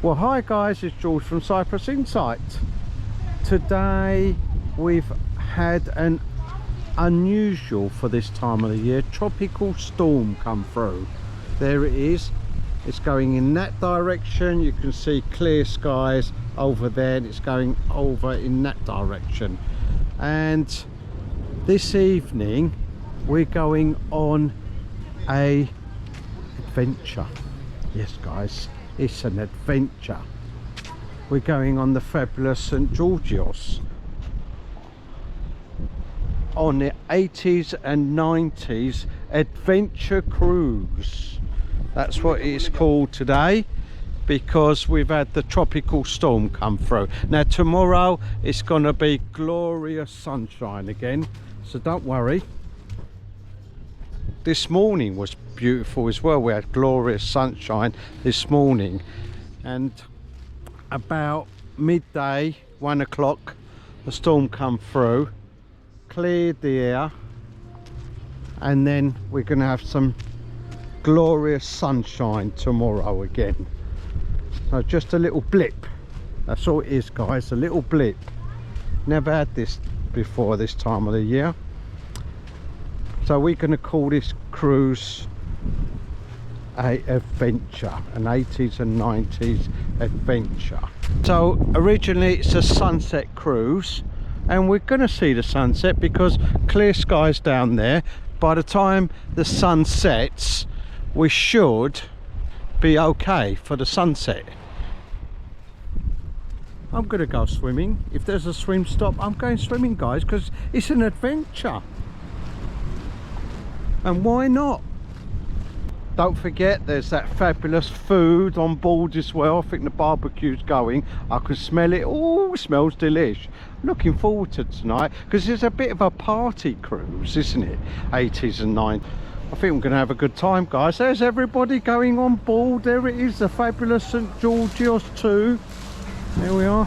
Well, hi guys, it's George from Cyprus Insight. Today we've had an unusual, for this time of the year, tropical storm come through. There it is. It's going in that direction. You can see clear skies over there, and it's going over in that direction. And this evening we're going on a adventure. Yes guys, it's an adventure. We're going on the fabulous St Georgeios on the 80s and 90s adventure cruise. That's what it's called today, because we've had the tropical storm come through. Now tomorrow it's going to be glorious sunshine again, so don't worry. This morning was beautiful as well. We had glorious sunshine this morning, and about midday, 1 o'clock, the storm come through, cleared the air, and then we're going to have some glorious sunshine tomorrow again. So just a little blip, that's all it is guys, a little blip. Never had this before this time of the year. So we're going to call this cruise a adventure, an 80s and 90s adventure. So originally it's a sunset cruise, and we're going to see the sunset because clear skies down there. By the time the sun sets, we should be okay for the sunset. I'm going to go swimming. If there's a swim stop, I'm going swimming guys, because it's an adventure. And why not? Don't forget there's that fabulous food on board as well. I think the barbecue's going. I can smell it. Oh, it smells delish. Looking forward to tonight, because it's a bit of a party cruise, isn't it? 80s and 90s. I think we're going to have a good time guys. There's everybody going on board. There it is, the fabulous St Georgeios 2. There we are.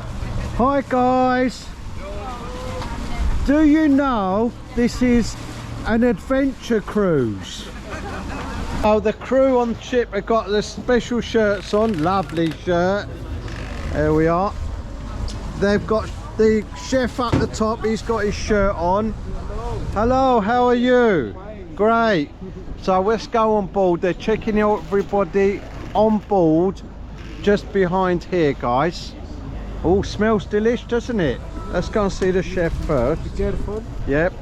Hi guys. Do you know this is an adventure cruise? Oh, the crew on the ship have got the special shirts on. Lovely shirt. There we are. They've got the chef up the top. He's got his shirt on. Hello, how are you? Great. So let's go on board. They're checking out everybody on board just behind here guys. Oh, smells delish, doesn't it? Let's go and see the chef first. Be careful. Yep.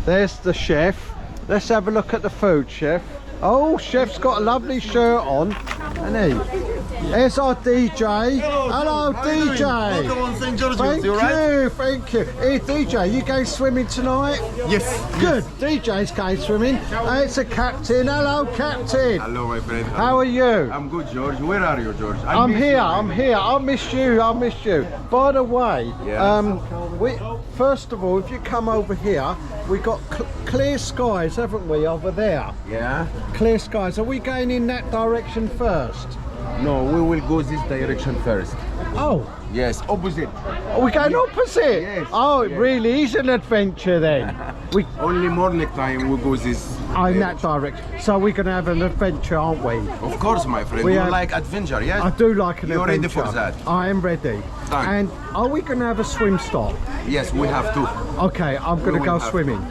There's the chef. Let's have a look at the food, chef. Oh, chef's got a lovely shirt on, hasn't he? There's our DJ. Hello, DJ. Welcome on St Georgeios. Thank you, thank you. Hey, DJ, you going swimming tonight? Yes. Good. DJ's going swimming. It's a captain. Hello, captain. Hello, my friend. How are you? I'm good, George. Where are you, George? I'm here. I missed you. I missed you. By the way, first of all, if you come over here, we got clear skies, haven't we, over there? Yeah. Clear skies. Are we going in that direction first? No, we will go this direction first. Oh. Yes, opposite. Are we going opposite? Yes. Oh, it really is an adventure then. We Only morning time we go this. in that direction. So we're going to have an adventure, aren't we? Of course, my friend. We You have- like adventure, yes? I do like an You're adventure. ready for that? I am ready. Done. And are we going to have a swim stop? Yes, we have to. Okay, I'm going to will go have- swimming.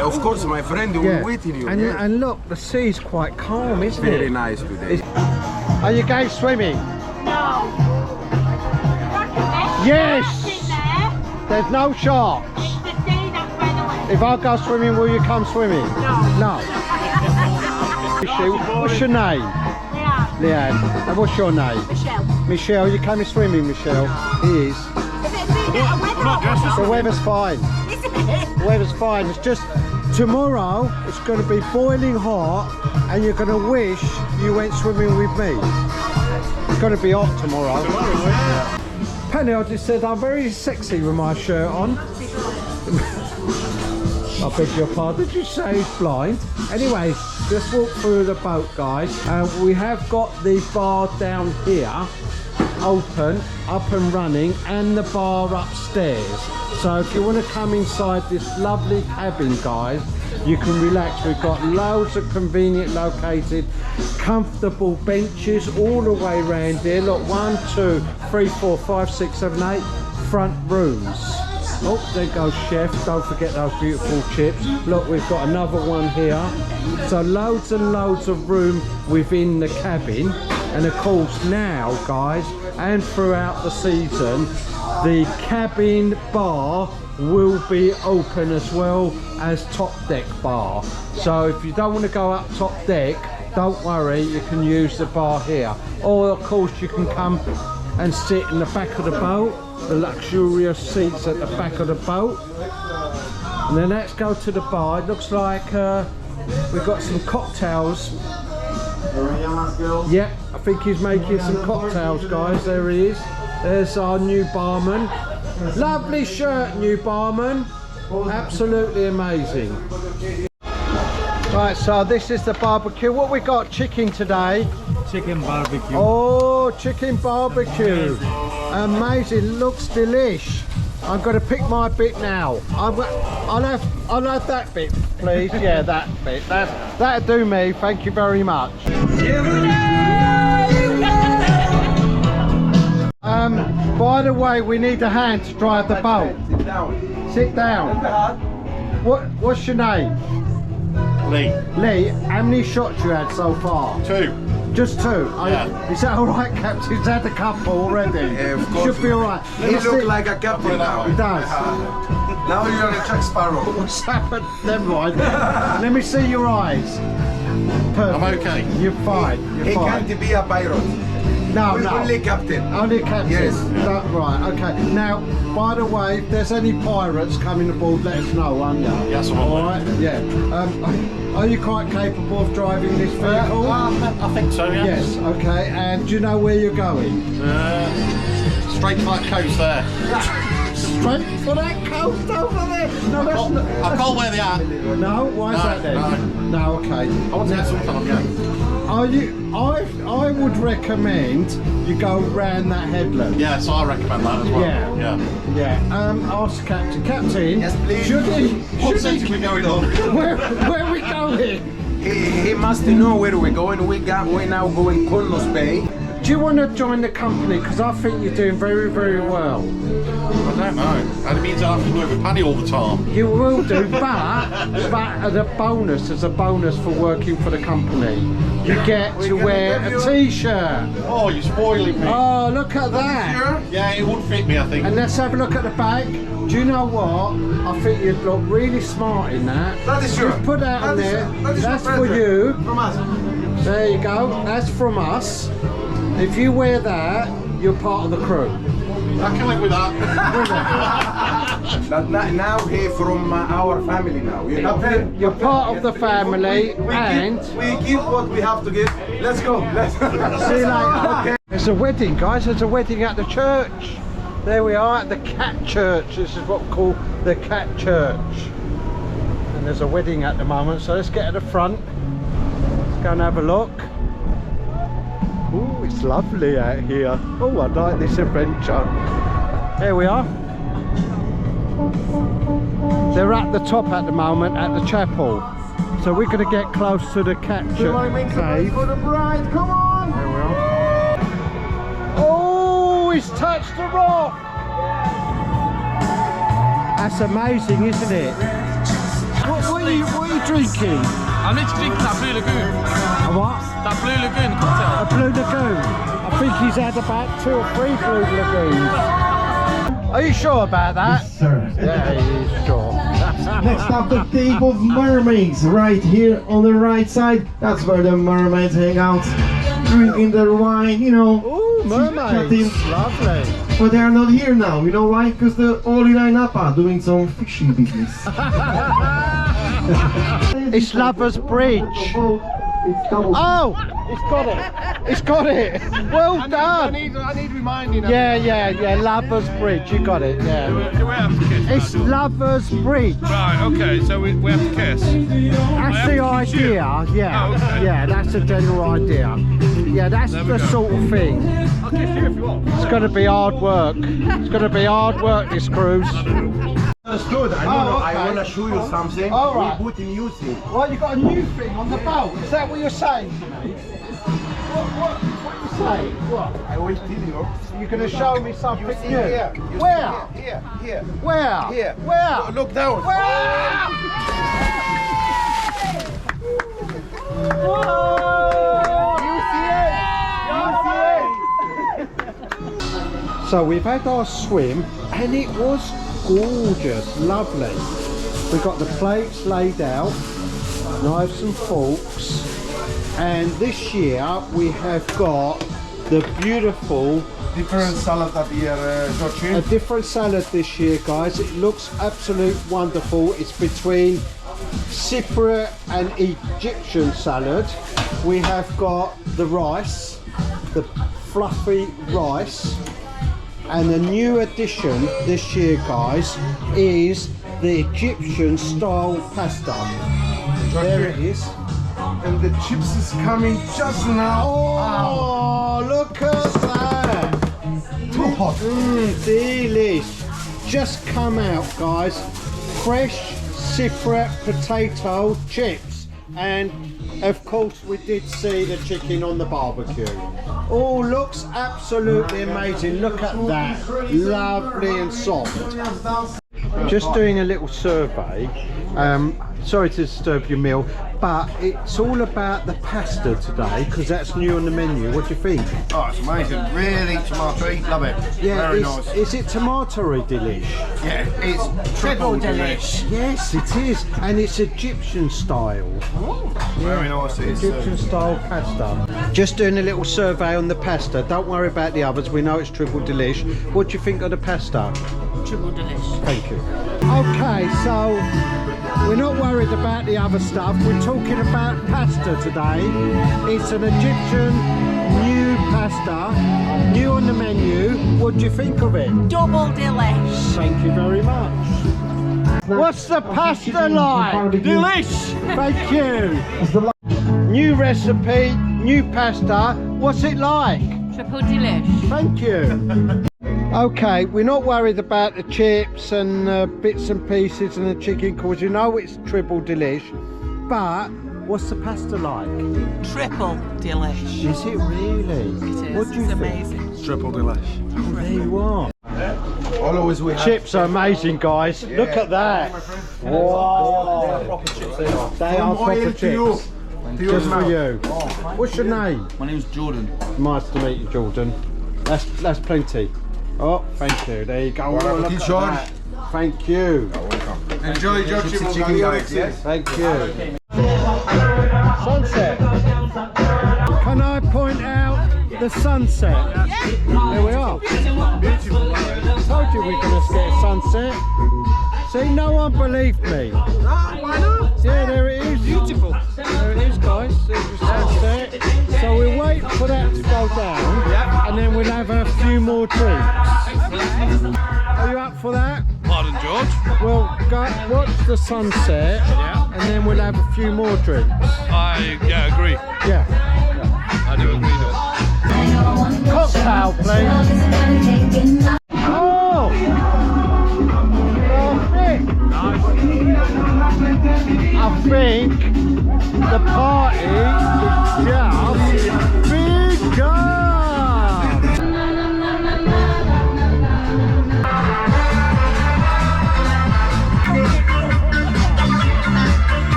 Of course, my friend. We're waiting you. And, yes? and look, the sea's quite calm, isn't it? Very nice today. Are you going swimming? No. Yes! In there. There's no sharks. It's the sea that's by the way. If I go swimming, will you come swimming? No. No. What's your name? Yeah. Leanne. And what's your name? Michelle. Michelle, you coming swimming, Michelle? He is. If it's The weather's fine. The weather's fine. It's just tomorrow it's going to be boiling hot and you're going to wish you went swimming with me. It's going to be hot tomorrow. Penny, I just said I'm very sexy with my shirt on. I beg your pardon, did you say he's blind? Anyway, let's walk through the boat, guys. We have got the bar down here open, up and running, and the bar upstairs. So if you want to come inside this lovely cabin, guys, you can relax. We've got loads of convenient located comfortable benches all the way around here. Look, 1, 2, 3, 4, 5, 6, 7, 8 front rooms. Oh, there goes Chef. Don't forget those beautiful chips. Look, we've got another one here. So loads and loads of room within the cabin. And of course now, guys, and throughout the season, the cabin bar will be open as well as top deck bar. So if you don't want to go up top deck, don't worry, you can use the bar here. Or of course you can come and sit in the back of the boat, the luxurious seats at the back of the boat. And then let's go to the bar. It looks like we've got some cocktails. Yeah, I think he's making some cocktails, guys. There he is. There's our new barman. Lovely shirt, new barman. Absolutely amazing. Right, so this is the barbecue. What we got? Chicken today. Chicken barbecue. Oh, chicken barbecue. Amazing. Looks delish. I'm going to pick my bit now. I'll have that bit, please. Yeah, that bit. That'll do me. Thank you very much. By the way, we need a hand to drive the boat. Sit down. Sit down. What's your name? Lee. Lee, how many shots you had so far? 2. Just 2? Yeah. Is that alright, Captain? He's had a couple already. Of course. Should be alright. He looks like a captain now. He does. Now you're a Jack Sparrow. What's happened? Never mind. Let me see your eyes. Perfect. I'm okay. You're fine. You're He fine. can't be a pirate. No, no. Only captain. Only captain. Yes. No, right, okay. Now, by the way, if there's any pirates coming aboard, let us know, won't you? Yes, I will. Alright, yeah. Are you quite capable of driving this vehicle? I think so, yeah. Yes, okay. And do you know where you're going? Straight to that coast there. Straight for that coast over there? No, that's not. I can't wear the hat. No, why is No, that then? No, okay. I want to get some time, yeah. I would recommend you go round that headland. Yeah, so I recommend that as well. Yeah. Yeah. Ask Captain. Captain. Yes, please. What seems to be going on? Where are we going? He must know where we're going. We're now going Konos Bay. Do you want to join the company? Because I think you're doing very, very well. I don't know. And it means I have to work with Paddy all the time. You will do, but as a bonus, for working for the company, you get to wear a t-shirt. Oh, you're spoiling me. Oh, look at that. Yeah, it would fit me, I think. And let's have a look at the back. Do you know what? I think you'd look really smart in that. That is sure. Just put that on there. That's for you. From us. There you go. That's from us. If you wear that, you're part of the crew. I can live with that. Now he's from our family now. You're part of the family, and we give what we have to give. Let's go. Let's see you later. Okay. There's a wedding, guys. There's a wedding at the church. There we are at the Cat Church. This is what we call the Cat Church. And there's a wedding at the moment, so let's get to the front. Let's go and have a look. Oh, it's lovely out here. Oh, I like this adventure. There we are. They're at the top at the moment at the chapel. So we're going to get close to the Cat Church cave. for the bride. Come on. There we are. Oh, he's touched the rock. That's amazing, isn't it? What are you drinking? I'm literally drinking that Blue Lagoon. A what? That Blue Lagoon cocktail. A Blue Lagoon. I think he's had about 2 or 3 Blue Lagoons. Are you sure about that? Yes, sir. Yeah, he's sure. Next up, the Cave of Mermaids, right here on the right side. That's where the mermaids hang out, drinking their wine, you know. Ooh, mermaids. Lovely. But they are not here now. You know why? Because they're all in Napa doing some fishing business. It's Lovers Bridge. Oh, it's got it. It's got it. Well done. I need reminding. Yeah. Lovers Bridge. You got it. Yeah. Do we have to kiss? It's Lovers Bridge. Right, okay, so we have to kiss. That's the idea. Yeah. Oh, okay. Yeah, that's the general idea. Yeah, that's the sort of thing. I'll kiss you if you want. It's going to be hard work. It's going to be hard work, this cruise. That's good. I want to show you something. All right. We put in music. Well, you got a new thing on the boat. Is that what you're saying to me? What are you saying? What? I will tell you. You're going to show me something You see new? here. You Where? see here. Where? Here. Where? Look down. Where? So we've had our swim and it was gorgeous, lovely. We've got the plates laid out, knives and forks, and this year we have got the beautiful Different salad that here, George. a different salad this year, guys. It looks absolute wonderful. It's between Cypriot and Egyptian salad. We have got the rice, the fluffy rice, and the new addition this year, guys, is the Egyptian style pasta. There it is. And the chips is coming just now. Oh, look at that! Too hot. Delish. Just come out, guys. Fresh Cypriot potato chips. And of course we did see the chicken on the barbecue. Oh, looks absolutely amazing. Look at that. Lovely and soft. Just doing a little survey. Sorry to disturb your meal, but it's all about the pasta today because that's new on the menu. What do you think? Oh, it's amazing. Really tomatoey. Love it. Yeah, Very nice. is it tomatoey delish? Yeah, it's triple delish. Yes, it is, and it's Egyptian style. Very nice. It's, Egyptian style pasta. Just doing a little survey on the pasta. Don't worry about the others. We know it's triple delish. What do you think of the pasta? Triple delish. Thank you. Okay, so we're not worried about the other stuff. We're talking about pasta today. It's an Egyptian new pasta, new on the menu. What do you think of it? Double delish. Thank you very much. What's the pasta like? Delish! Thank you. New recipe, new pasta. What's it like? Triple delish. Thank you. Okay, we're not worried about the chips and bits and pieces and the chicken because you know it's triple delish. But what's the pasta like? Triple delish. Is it really? It is. What do you It's think? amazing. Triple delish. Oh, there you are. always we have. Chips are amazing, guys. Look at that. Wow. They are proper chips. Just for you. What's your name? My name's Jordan. Nice to meet you, Jordan. That's plenty. Oh, thank you. There you go. Well, Oh, look at George. that. Thank you. Enjoy your chicken guys, yes? Thank you. Sunset. Can I point out the sunset? There we are. Told you we're going to get a sunset. See, no one believed me. Why not? Yeah, there it is. Beautiful. There it is, guys. There's the sunset. So we'll wait for that to go down, and then we'll have a few more drinks. Are you up for that? Pardon, George? Well, go watch the sunset, and then we'll have a few more drinks. I agree. Yeah. I do agree with that. Cocktail, please. Oh! I think the party is just begun.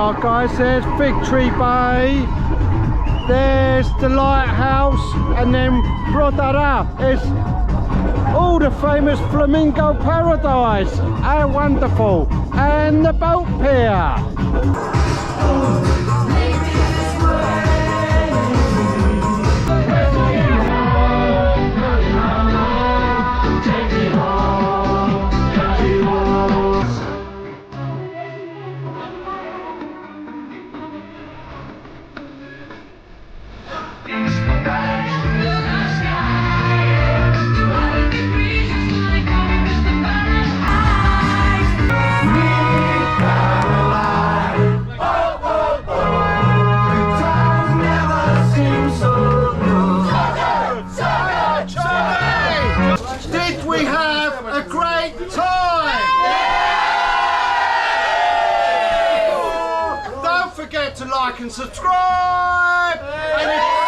are, guys. There's Fig Tree Bay, there's the lighthouse, and then Brodara is all the famous flamingo paradise. How wonderful! And the boat pier. Did we have a great time? Yeah! Don't forget to like and subscribe. And